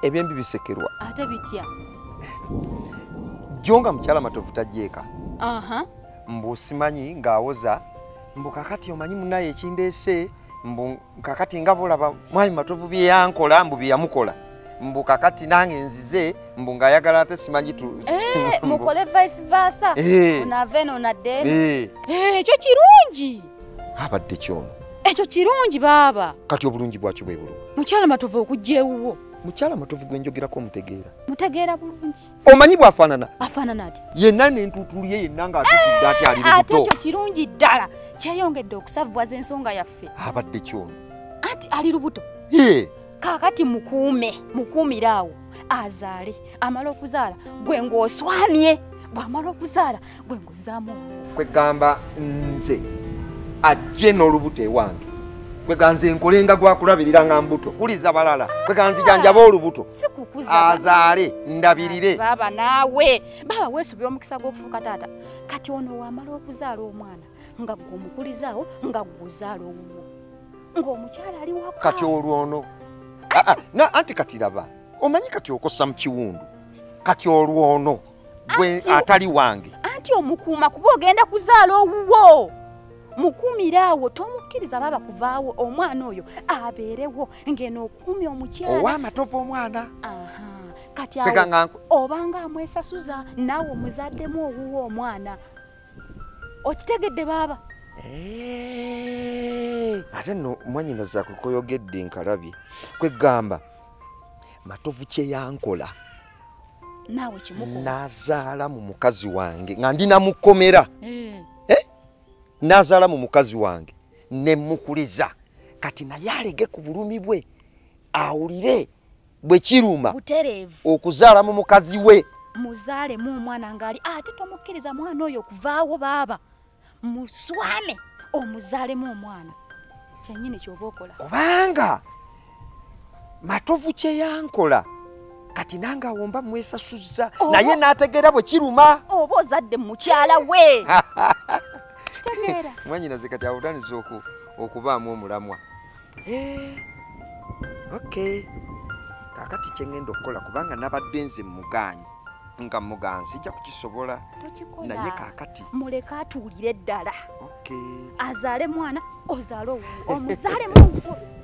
ebyembi bisekerwa ate bitya jonga mukyala matovu tajjeeka mbu simanyi ng'awoza mbu kakati omanyi munaye ekindeese mbu kakati nga bulaba mwami matovu bye yankola mbu bye yamukola mbu kakati nange nzize mbu ng'ayagala ate simanyi mukole vice versa onave eno nadde ekyo kirungi abadde kyono ekyo kirungi baaba kati obulungi bwakyo bwe bulungi mukyala matovu okujja ewuwo mukyala matovu gwe njogerako mutegeera bulungi omanyi bw'afaanana afaanana ati yenna n'entuutulu ye yenna ng'atutudde ati ali lubuto ate ekyo kirungi ddala kyeyongedde okusavuwaza ensonga yaffe abadde kyono ati ali lubuto kaakati mukuumire awo azaale amala okuzaala gwe ng'oswamye bw'amala okuzaala gwe ng'ozzaamu kwegamba nze ajje n'olubuto ewange kweganze nkolenga gwakulabirira nga mbuto kuliza balala kweganze janjaba olubuto azaale ndabirire baba naawe baba weesubira omukisa gw'okufuuka taata kati ono wamala okuzaala omwana nga gwe omukulizaawo nga gw'ozaala owuwo ng'omukyala ali waka kati olwono anti kati raba omanyi kati okosa mu kiwundu kati olwono gwe atali wange anti omukuuma kuba ogenda kuzaala owuwo mukuumire awo tomukkiriza baba kuvaawo omwana oyo abeerewo ngeno okuumya omukyala ow'amatovu omwana kati awo obanga amwesasuza naawe omuzaddemu owuwo omwana okitegedde baaba ate nno mwanyinaza kukoyogedde nkalabye kwegamba matovu kye yankola naawe kimukola nazaala mu mukazi wange nga ndina mukomera nazaala mu mukazi wange ne mukuliza kati naye alege ku bulumi bwe awulire bwe kiruma okuzaala mu mukazi we muzaalemu omwana ng'ali ate tomukkiriza mwana oyo kuvaawo baaba muswame omuzaalemu omwana kyennyini ky'oba okola kubanga matovu kye yankola kati nange awomba mwesasuza naye n'ategeera bwe kiruma oba ozadde mukyala we kitegeera mwanyinaze kati awutandise okubaamu omulamwa okay kakati kyengenda okukola kubanga nabadde nze muganyi nga muganzi sijja kukisobola naye kakati muleke atuulire ddala okay azaale mwana ozaale owuwo omuzaalemu owuwo